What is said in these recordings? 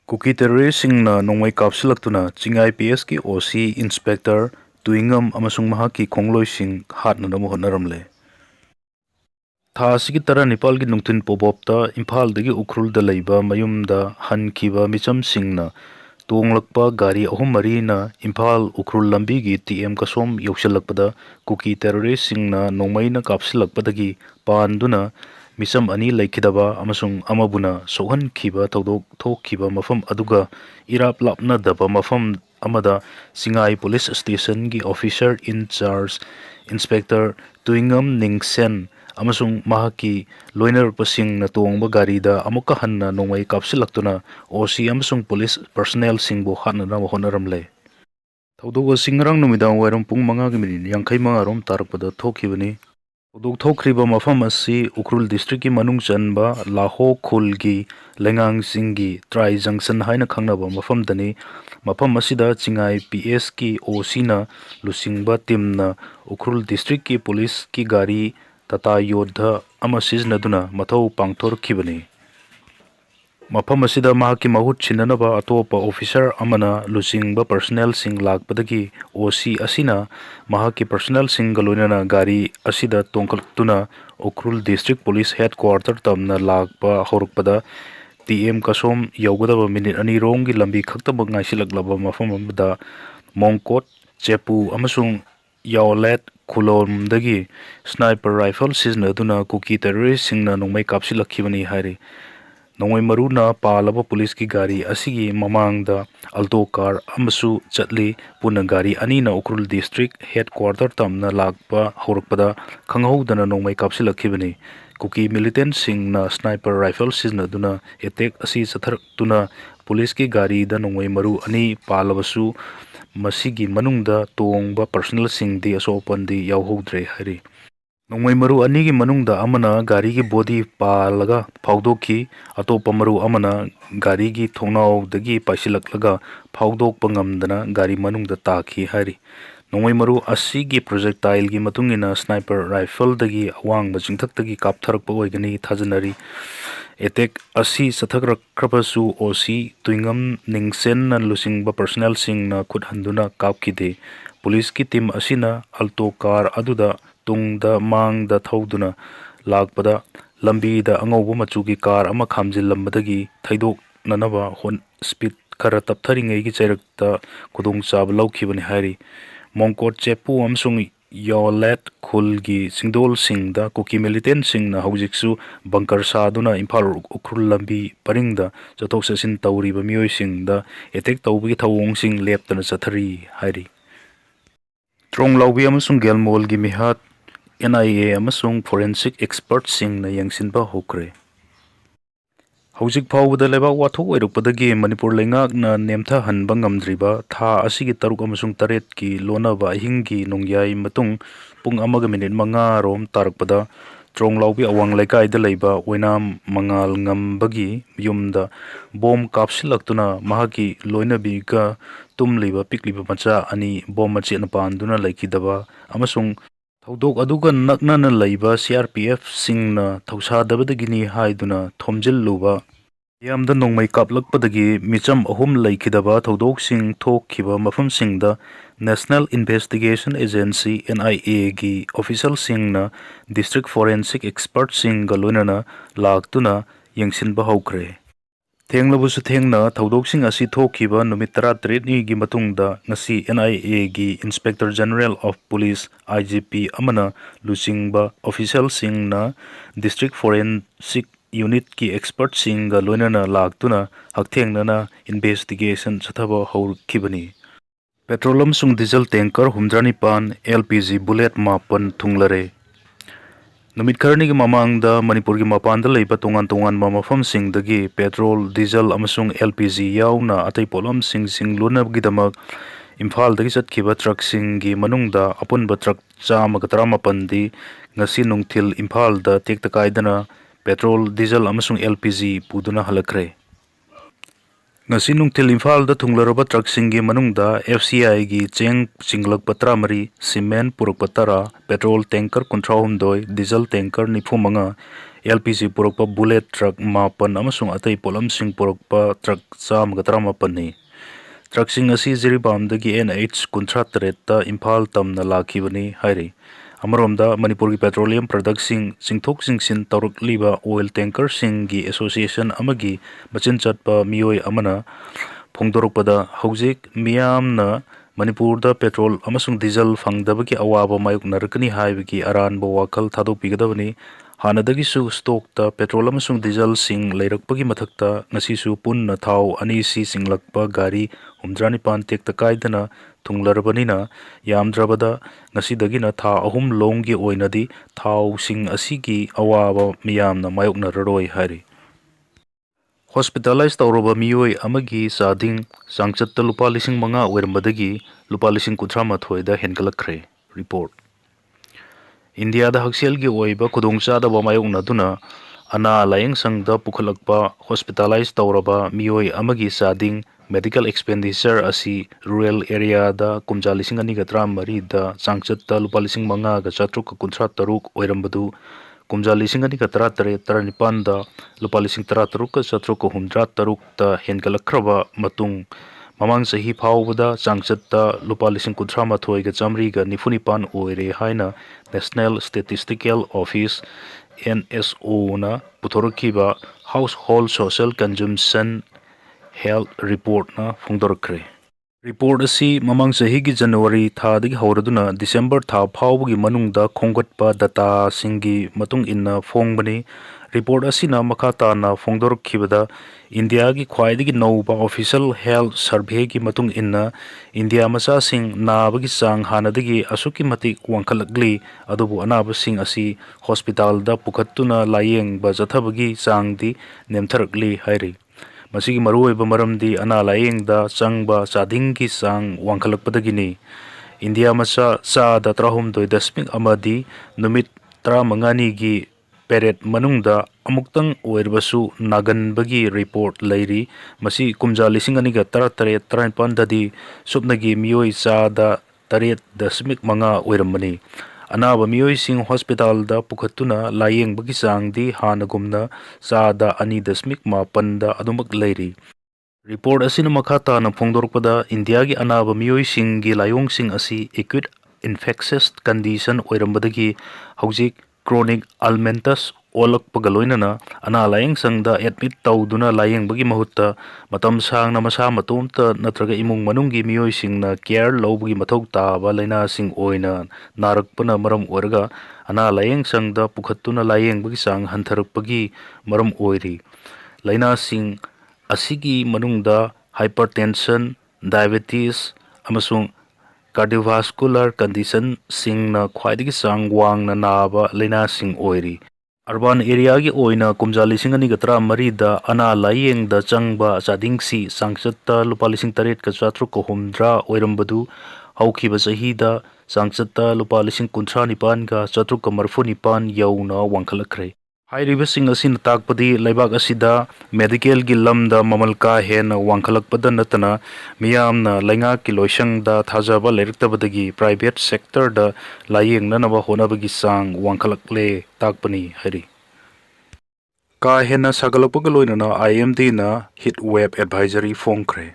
Cookie terrorist-singna nongmai kapsilaktuna chingai PS ki OC Inspector Tuingam amasung mahaki khongloising hatnanam hotnaramle. Tha asigi tara Nepal gi nungtin pobopta Imphal dagi ukhrul da leiba mayumda hankiba micham singna tonglakpa gari ahum mari na Imphal ukhrul lambi gi TM kasom yausalakpada cookie terrorist singna nongmai na kapsilakpadagi panduna misam ani laikidaba amasung amabuna sohan khiba tawdok thokhiba mafam aduga irap lapna daba mafam amada singai police station gi officer in charge Inspector Tuingam Ningsen amasung mahaki loiner pasing na tongba gari da amuka hanna nongmai kapsilaktuna OC amasung police personnel singbo hatna na honaramle thawdok singrang numidang wairam pung 5 yankai mangarom tarakpada thokhibani thawdok thokriba mafam asi Ukhrul district ki manung chanba Laho Khul gi lengang singi Trai Junction haina khangnaba mafam dani mafam asida chingai PS ki OC na lusingba timna Ukhrul district ki police ki gari Tata Yodha ama siznaduna mathau pangthor khibani mafam asida mahaki mahut chinanaba atopa officer amana lusingba personnel sing lakpadagi OC asina mahaki personnel sing galonana gari asida tongkaltuna Ukhrul district police headquarter tamna lakpa horukpada TM kasom yaugadaba minute ani rongi lambi khaktabak ngaisilaklaba mafam amada Mongkot Chepu amasung Yaulet Khulomdagi sniper rifle siznaduna cookie terrorist singna nongmai kapsilakhibani hairi nongmai maruna palaba police ki gari asigi mamangda alto car amasu chatli puna gari anina Ukhrul district headquarter tamna lakpa horukpada khanghaudana nongmai kapsilakhibani cookie militant singna sniper rifle siznaduna attack asi sathartuna police ki gari da nongmai maru ani palabasu masigi manungda tongba personal singdi asopandi yauhodre hari nongmai maru ani gi manungda amana gari gi body palaga phawdokhi atopa maru amana gari gi thongnau dagi paisilaklaga phawdok pangamdana gari manungda takhi hari nongmai maru asigi projectile gi matungina sniper rifle dagi awang bajingthak dagi kaptharakpa oigani thajanari attack asi sathakrakhabasu OC Tuingam Ningsen na lusingba personnel sing na khuthanduna kapkide police ki team asina alto car aduda tungda mangda thauduna lakpada lambi da angauba machugi car ama khamjillambadagi thaidok nanaba hon speed khara taptharingai gi chairakta khudong chab laukhibani hari Mongkot Chepu amsung Yolet Khulgi Singdol Singda Cookie militant Singna Haujiksu Bunker Saduna Imphal Ukhrul lambi paringda chathok sasin tawriba mioi singda attack tawbigi thawong sing leptana chathari hairi trong laubi amasung gelmol gi mihat NIA amasung forensic expert singna yangsinba hokre Haujik phawbada lebak wathok oirukpadagi Manipur leingakna nemtha hanba ngamdriba tha asigi taruk amasung taret ki lonaba hingi nongyai matung pung 1:05 rom tarakpada trong laubi awang laikai da leiba oinam mangal ngambagi yumda bom kapsilaktuna mahaki loinabi ka tumliba pikliba macha ani bom machi na panduna laikidaba amasung thawdok aduga naknana leiba CRPF singna thausadabadagini haiduna thomjilluba yamda nongmai kaplakpadagi micham ahum laikidaba thawdok sing thokhiba mafam singda National Investigation Agency NIA gi official singna district forensic expert sing galonana laktuna yangsinba hokre Thenglabusu thengna thawdok sing asi thokhiba numit 13 ni gi matungda ngasi NIA gi Inspector General of Police IGP amana lusingba official singna district forensic unit ki expert singa loinana laktuna hakthengnana investigation chathaba haukhibani petroleum sung diesel tanker humdrani pan LPG bullet mapan thunglare numit kharni gi mamangda Manipur gi mapanda leiba tongan tongan mafam sing dagi petrol diesel amasung LPG yauna atai polam sing lunab gi damak Imphal dagi chatkhiba truck sing gi manungda apunba truck chama gatrama pandi ngasi nungthil Imphal da tekta kaidana petrol diesel amasung LPG puduna halakre ngasi nungthil Imphal thunglaraba trucksingi manungda FCI gi cheng chinglakpa 13 cement purakpa 10 petrol tanker 32 diesel tanker 95 LPG purakpa bullet truck 9 amasung atai polamsing purakpa truck 118 ni trucksing asi Jiribamdagi NH 38 ta Imphal tamna lakhibani hairi Amaromda Manipuri Petroleum Productsing Singthok Singsin Taurakliba Oil Tanker Singi Association Amagi Machin Chatpa Mioi Amana Phongdorokpada Haujik Miyamna Manipurda petrol amasung diesel fangdabagi awaba mayoknarakani haibagi aranba wakal thadokpigadabani hanadagi su stock ta petrol amasung diesel sing leirakpagi mathakta ngasisu punna thau anisi singlakpa gari humdrani pan tekta kaidana thunglarbanina yamdrabada ngasidagina tha ahum longgi oinadi thau sing asigi awaba miyamna mayoknararoi hari Hospitalized tauroba mioi amagi sading sangchatta lupa lising manga oirambadagi lupa lising kuthra hengalakre report India da hakselgi oiba khudongchada ba mayoknaduna ana layeng sangda pukhalakpa hospitalized tauraba mioi amagi sading medical expenditure asi rural area da kumja lising ani ga 13 da sangchatta lupa lising manga ga chatruk kunthra taruk oirambadu kumja lising ani ga 13 taranipan da lupa lising 13 ka chatruk humdra taruk ta hengalakhraba matung Mamang sahi phawbada changchatta lupa lising kunthra mathoi ga chamri ga nifunipan oire haina National Statistical Office NSO na puthorkiba Household Social Consumption Health Report na phongdorkre Report asi mamang sahi gi January thadagi hauraduna December tha phawbugi manungda khongatpa data singi matung inna phongbani report asina makata na phongdorkhibada India gi khwaidagi nouba official health survey gi matung inna India macha sing nabagi sang hanadagi asuki matik wangkhalakli adubu anaba sing asi hospital da pukhattuna layeng ba jathabagi sangdi nemtharakli hairi Masigi maruoiba maramdi ana layeng da changba chadingki sang wangkhalakpadagini India macha cha da trahum doi dasmik amadi numit 15 gi period manungda amuktang oirbasu naganbagi report lairi masi kumja lising ani ga 13 dadi subnagi mioi cha da 8.5 oiramani Anaba mioi sing hospital da pukhatuna layeng bagi sangdi hanagumna cha da 2.5 da adumak lairi Report asina makata na phongdorpada India gi anaba mioi singi layong sing asi acute infectious condition oirambadagi haujik chronic almentus olakpaga loinana ana layeng sangda admit tawduna layeng bagi mahutta matam sangna masa matomta natraga imung manunggi mioi singna care lawbagi mathau taba laina sing oina narakpana maram oirga ana layeng sangda pukhattuna layeng bagi sang hantharakpagi maram oiri laina sing asigi manungda hypertension diabetes amasung cardiovascular condition singna khwaidagi sang wangna naba laina sing oiri urban area gi oina kumja lising ani ga 13 da ana layeng da changba chadingsi sangchatta lupa lising 8 ka chatruk ko humdra oirambadu haukiba sahi da sangchatta lupa lising 39 ga chatruk ka marfu nipan yauna wangkhalakre Hairibasing asin takpadi laibak asida medical gi lamda mamalka hena wangkhalakpada natana miyamna lainga ki loisangda thajaba leirtabadagi private sector da layeng nanaba honabagi sang wangkhalakle takpani hari ka hena sagalapag loinana IMD na heat wave advisory phongkre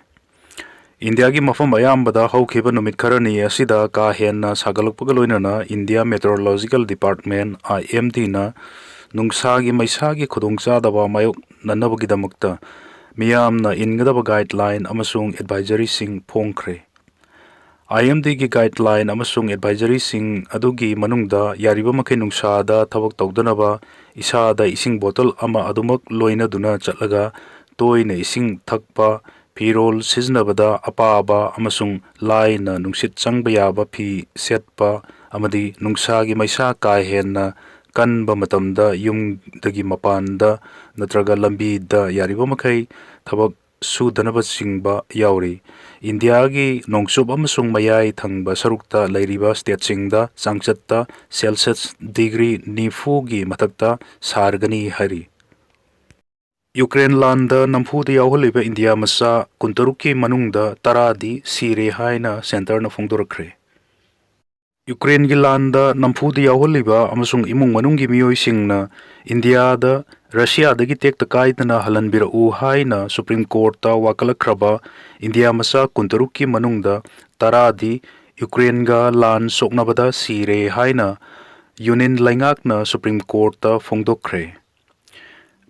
India gi mafam ayambada hawkhiba numit kharani asida ka hena sagalapag loinana India Meteorological Department IMD na nungsagi maisagi khudongchadaba mayok nanabagidamukta miyamna ingadaba guideline amasung advisory sing phongkre IMD gi guideline amasung advisory sing adugi manungda yariba makai nungsada thabak tawdanaba isada ising bottle ama adumak loina duna chatlaga toina ising thakpa pirol siznabada apaba amasung laina nungsit changba yaba phi setpa amadi nungsagi maisa ka henna kanba matamda yumdagi mapanda natraga lambi da yariba makai thabak sudanaba singba yauri India gi nongsup amasung mayai thangba sarukta lairiba state singda sangchatta Celsius degree nifu gi matakta sargani hari Ukraine लांदा नंफूदा यावहलिबा India मसा कुंतरुकी मनुंगदा तरादी सीरे हाइना centre न फोंदोरखरे Ukraine की लांदा नंफूदा यावहलिबा अमसुंग इमुंग मनुंगी मियोइसिंगना India दा Russia दगी टेक्ता काइदना हलनबिरउ हाइना supreme court ता वाकलखरबा India मसा कुंतरुकी मनुंगदा तरादी Ukraine गा लान सोकनबदा सीरे हाइना union लाइंगाकना supreme court ता फोंदोखरे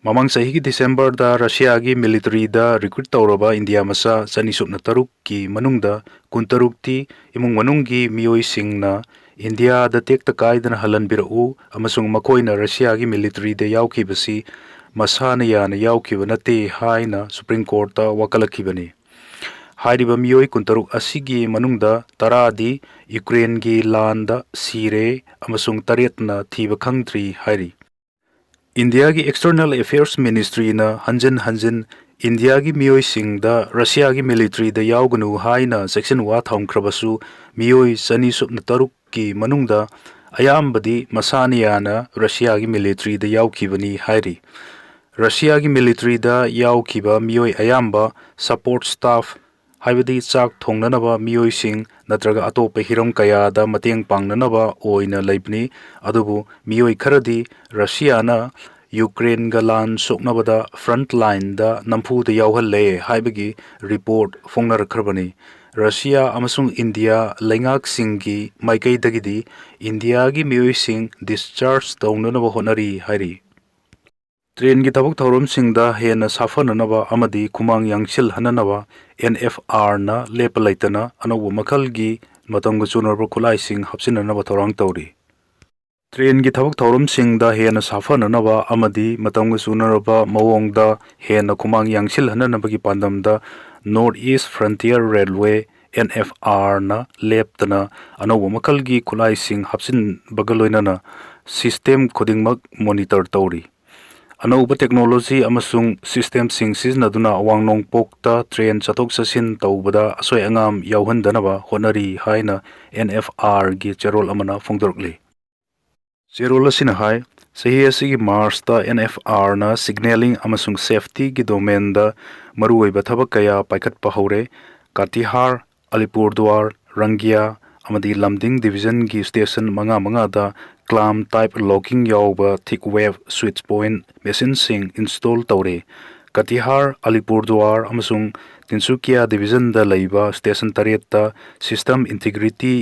ममंग सही की दिसंबर दा रशिया की मिलिट्री दा रिक्रूट तौरबा इंडिया मसा चनीसुपना तरुक की मनुंगदा कुंतरुक्ति इमुंग मनुंगी मियोई सिंगना इंडिया दा टेक्ता काइदना हलनबिरउ अमसुंग मखोइना रशिया की मिलिट्री दा यावखिबसी मसाना याना यावखिब नते हाइना सुप्रीम कोर्ट ता वकलखिबनी हाइरिबा मियोई कुंतरुक असिगी मनुंगदा तरादी यूक्रेन की लांदा सीरे अमसुंग तरेतना थीब खंगद्री हाइरी इंडिया की एक्सटर्नल अफेयर्स मिनिस्ट्री ना हंजन हंजन इंडिया की मियोई सिंगदा रशिया की मिलिट्री दा यावगनु हाइना सेक्शन वा थौंख्रबसु मियोई चनी सुपना तरुक की मनुंगदा अयामबदी मसानियाना रशिया की मिलिट्री दा यावखिबनी हाइरी रशिया की मिलिट्री दा यावखिबा मियोई अयामबा सपोर्ट स्टाफ हाइबदी चाक थोंगननबा मियोई सिंग नत्रगा अतोप हिरम कयादा मतेंग पांगननबा ओइना लैबनी अदुबु मियोई खरदी रशियाना यूक्रेन गा लान सोकनबदा फ्रंट लाइन दा नंफूदा यावहल्ले हाइबगी रिपोर्ट फोंगनरखरबनी रशिया अमसुंग इंडिया लैंगाक सिंगी माइकैदगिदी इंडिया की मियोई सिंग डिस्चार्ज तौननबा होनरी हाइरी ट्रेन की थबक थौरम सिंगदा हेन साफननबा अमदी खुमांग यांगसिल हननबा NFR ना लेप लैतना अनौब मखल की मतंग चुनरब खुलाई सिंग हपसिननबा थौरांग तौरी ट्रेन की थबक थौरम सिंगदा हेन साफननबा अमदी मतंग चुनरब मवोंगदा हेन खुमांग यांगसिल हननबगी पांदमदा north east frontier railway NFR ना लेपतना अनौब मखल की खुलाई सिंग हपसिन बगलोइनना सिस्टम खुदिंगमक मॉनिटर तौरी अनौब टेक्नोलॉजी अमसुंग सिस्टम सिंग सिजनदुना अवांगनोंग पोक्ता ट्रेन चथोक चसिन तौबदा असोय अंगाम यावहनदनबा होनरी हाइना NFR की चेरोल अमना फोंदोरकली चेरोल असिना हाय सही असिगी मार्च ता NFR ना सिग्नलिंग अमसुंग सेफ्टी की डोमेन दा मरुओइबा थबक कया पाइखटपा हौरे कातिहार अलीपुरद्वार रंगिया अमदी लमदिंग डिवीजन की स्टेशन मंगा दा क्लाम टाइप लॉकिंग यावबा thick web switch point machine सिंग इंस्टॉल तौरे कटिहार अलीपुरद्वार अमसुंग तिनसुकिया डिवीजन दा लैबा स्टेशन तरेत्ता सिस्टम इंटीग्रिटी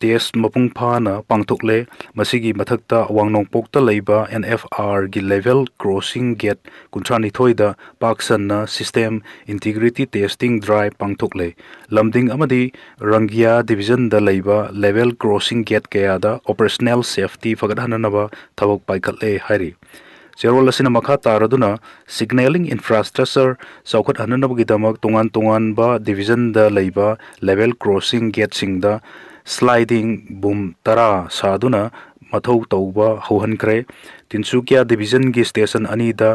टेस्ट मपुंग फाना पांगथोकले मसिगी मथक्ता वांगनोंगपोक्ता लैबा NFR की लेवल क्रॉसिंग गेट कुंथ्रानिथोइदा पाक्सन्ना सिस्टम इंटीग्रिटी टेस्टिंग ड्राइव पांगथोकले लमदिंग अमदी रंगिया डिवीजन दा लैबा लेवल क्रॉसिंग गेट कयादा ऑपरेशनल सेफ्टी फगदहननबा थबक पाइखटले हाइरी चेरोल असिना मखा तारदुना सिग्नलिंग इंफ्रास्ट्रक्चर चौखट हननबगिदमक तोंगान तोंगानबा डिवीजन दा लैबा लेवल क्रॉसिंग गेट सिंगदा स्लाइडिंग बूम तरा सादुना मथौ तौबा हौहनख्रे तिनसुकिया डिवीजन की स्टेशन अनीदा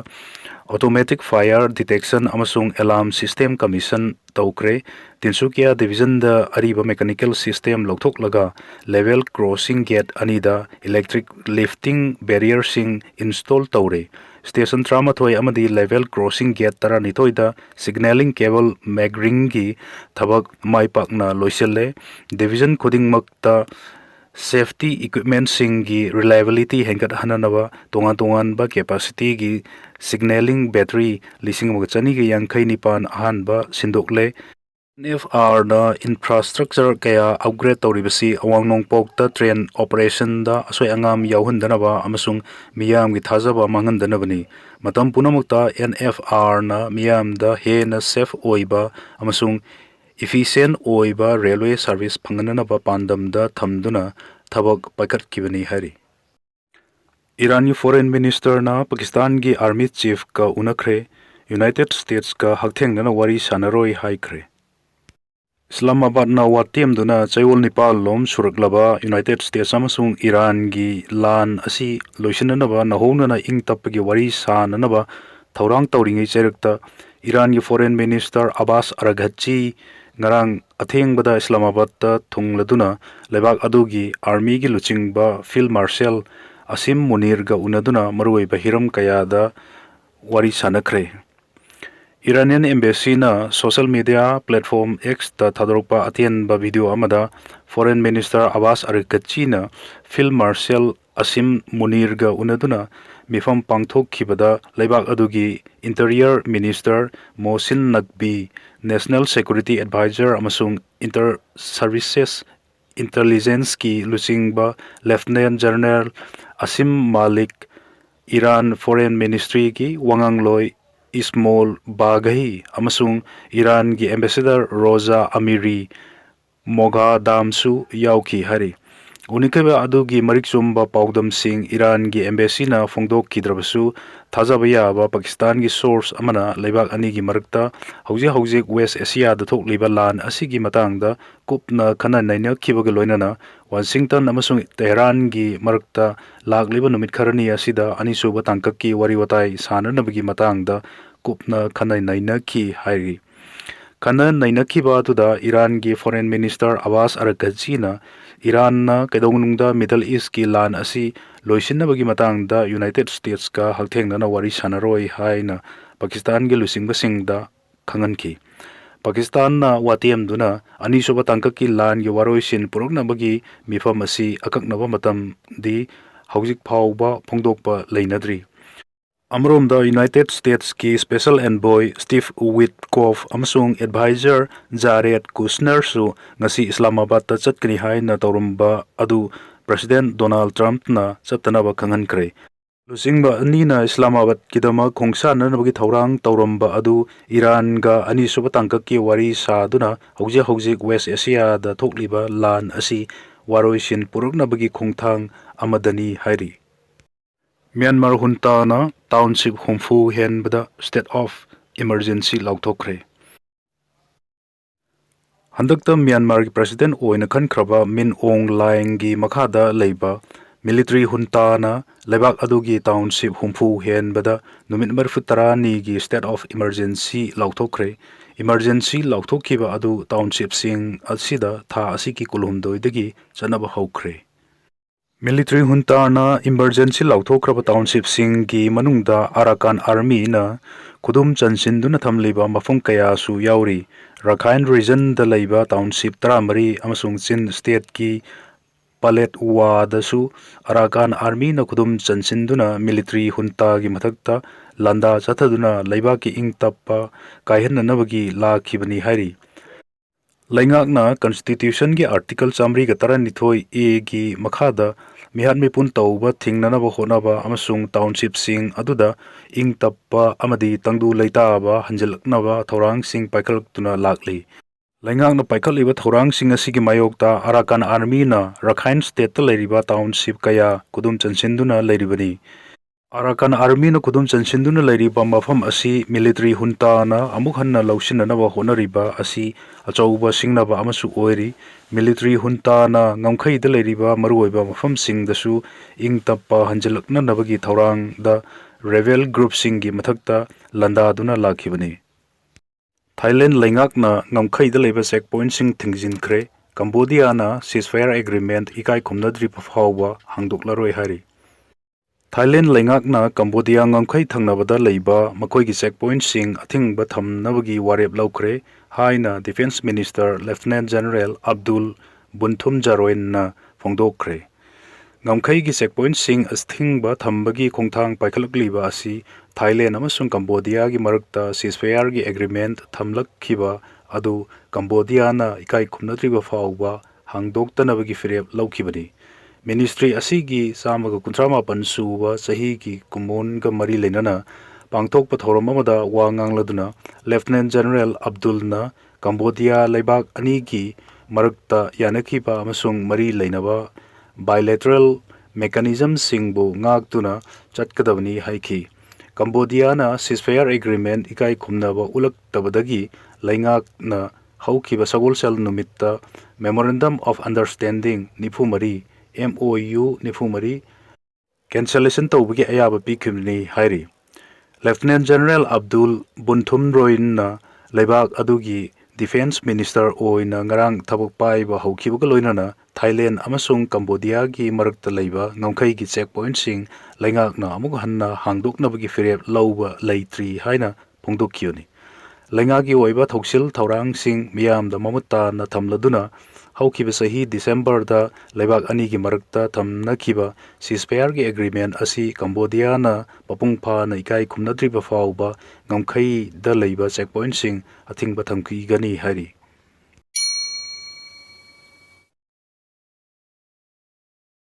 ऑटोमेटिक फायर डिटेक्शन अमसुंग अलार्म सिस्टम कमीशन तौख्रे तिनसुकिया डिवीजन दा अरीबा मैकेनिकल सिस्टम लौथोकलगा लेवल क्रॉसिंग गेट अनीदा इलेक्ट्रिक लिफ्टिंग बैरियर सिंग इंस्टॉल तौरे स्टेशन ट्रामाथोय अमदी लेवल क्रॉसिंग गेट तरानिथोइदा सिग्नलिंग केबल मैग्रिंग की थबक माइपाकना लोइसले डिवीजन खुदिंगमक्ता सेफ्टी इक्विपमेंट सिंग की रिलायबिलिटी हेंगत हननबा तोंगान तोंगानबा कैपेसिटी की सिग्नलिंग बैटरी लिसिंग चनी के यांखै निपान अहानबा सिंदोकले NFR ना इंफ्रास्ट्रक्चर कया अपग्रेड तौरिबसी अवांगनोंगपोक्ता ट्रेन ऑपरेशन दा असोय अंगाम यावहनदनबा अमसुंग मियाम की थाजबा मांगनदनबनी मतम पुनमुक्ता NFR ना मियाम दा हेना सेफ ओइबा अमसुंग इफिशिएंट ओइबा रेलवे सर्विस फंगननबा पांदम दा थमदुना थबक पाइखटकिबनी हारी ईरानी फॉरेन मिनिस्टर ना पाकिस्तान की आर्मी चीफ का उनखरे यूनाइटेड स्टेट्स का हकथेंगना वारी सानरोय हाइखरे इस्लामाबाद ना वातेमदुना चयोल निपाल लोम सुरकलबा यूनाइटेड स्टेट्स अमसुंग ईरान की लान असि लोइसननबा नहोंगना इंग तप्पगी वारी साननबा थौरांग तौरिंगै चेरक्ता ईरान की foreign minister Abbas Araghchi ngarang athengbada Islamabad ta thungladuna lebak adugi army gi luchingba field marshal Asim Munir ga unaduna maroi bahiram kayada wari sanakre. Iranian embassy na social media platform X ta thadrokpa atienba video amada foreign minister Abbas Arikatchi na field marshal Asim Munirga unaduna mifam pangthok khibada laibak adugi interior minister Mohsin Naqvi, national security advisor amasung inter services intelligence ki lusingba lieutenant general Asim Malik, Iran Foreign Ministry ki Wangangloi Ismail Baghahi amasung Iran ki Ambassador Rosa Amiri Moghadamsu yauki hari. Unikaba adugi mariksumba paudam sing Iran ki embassy na fongdok kidrabasu thajaba yaba Pakistan ki source amana leibak ani gi marakta hauji West Asia da thokliba lan asigi matangda kupna khana naina khibaga loinana Washington amasung Tehran gi marakta lagliba numit kharani asida ani suba tangkaki wari watai sananabagi matangda kupna khana naina khi hairi. Kana nainakhiba tuda Iran gi foreign minister Abbas Araqchi na Iran na kedongnungda Middle East ki lan asi loisinabagi matangda United States ka halthengnana wari sanaroi haina Pakistan gi lusingbasingda khanganki. Pakistan na watiam duna ani soba tangkaki lan gi waroisin puruknabagi mifam asi akaknaba matam di haujik phauba phongdokpa leinadri. Amrom the United States ki Special Envoy Steve Witkoff amasung advisor Jared Kushner su ngasi Islamabad ta chatkani haina tawrumba adu President Donald Trump na chaptanaba khangankre. Lusingba ani na Islamabad kidama khongsan nabagi thawrang tawrumba adu Iran ga ani suba tangkaki wari saduna hauji West Asia da thokliba lan asi waroisin puruknabagi khongthang amadani hairi. Myanmar junta na township humfu henbada state of emergency lauthokre. Handakta Myanmar president oina khankraba Min Aung Hlaing gi makhada leiba military junta na lebak adugi township humfu henbada numit marfutara ni gi state of emergency lauthokre. Emergency lauthokhiba adu township sing asida tha asiki kulumdoidagi chanaba hokre. Military junta na emergency lauthokraba township sing gi manungda Arakan army na kudum chansinduna thamliba mafum kaya su yauri Rakhine region da leiba township taramari amasung Chin state ki Palet wa da su Arakan army na kudum chansinduna military junta gi mathakta landa chathaduna leiba ki ingtappa kaihananabagi lakhibani hairi. Laingakna Constitution gi Article Chamri Gatara Nithoi A gi Makhada Mihat Mipun Tauba Thingnanaba Honaba amasung township sing aduda ing tappa amadi tangdu leitaba hanjalaknaba thorang sing paikalaktuna lakli. Laingakna paikaliba thorang sing asigi mayokta Arakan army na Rakhine state ta leiriba township kaya kudum chansinduna leiribani. Arakan army na kudum chansinduna leiriba mafam asi military junta na amuk hanna lausinanaba honariba asi achauba singnaba amasu oiri military junta na ngamkhaida leiriba maruoiba mafam singdasu ing tappa hanjalakna nabagi thorang da rebel group singi mathakta landa duna lakhibani. Thailand laingakna ngamkhaida leiba checkpoint sing thingjinkre Cambodia na ceasefire agreement ikai khumnadri phawba hangdoklaroi hari. Thailand laingakna Cambodia ngamkhai thangnabada leiba makoigi checkpoint sing athingba thamnabagi warep laukre haina defense minister lieutenant general Abdul Bunthum Jaroin na phongdokre. Ngamkhai gi checkpoint sing athingba thambagi khongthang paikhalakliba asi Thailand amasung Cambodia gi marakta ceasefire gi agreement thamlakhiba adu Cambodia na ikai khumnatriba phawba hangdoktanabagi firep laukhibani. Ministry asigi samaga kuntrama pansuba sahi ki kumon ga mari lenana pangthok pathoram amada wangang laduna Lieutenant General Abdul na Cambodia leibak ani ki marakta yanakhiba amasung mari leinaba bilateral mechanism singbu ngaktuna chatkadabani haiki. Cambodia na ceasefire agreement ikai khumnaba ulaktabadagi laingak na haukiba sagolsel numitta memorandum of understanding nifumari MOU nifumari cancellation tawbagi ayaba pikimni hairi. Lieutenant General Abdul Bunthum Roin na leibak adugi defense minister oina ngarang thabak paiba haukibaga loinana Thailand amasung Cambodia gi marakta leiba ngongkai gi checkpointsing laingakna amuk hanna hangdoknabagi firep lauba leitri haina phongdokkioni. Laingagi oiba thoksil thaurangsing miyamda mamutta na thamladuna haukiba sahi December da leibak ani gi marakta thamnakiba ceasefire gi agreement asi Cambodia na papungpha na ikai khumnadriba fauba ngongkai da leiba checkpointsing athingba thamki gani hari.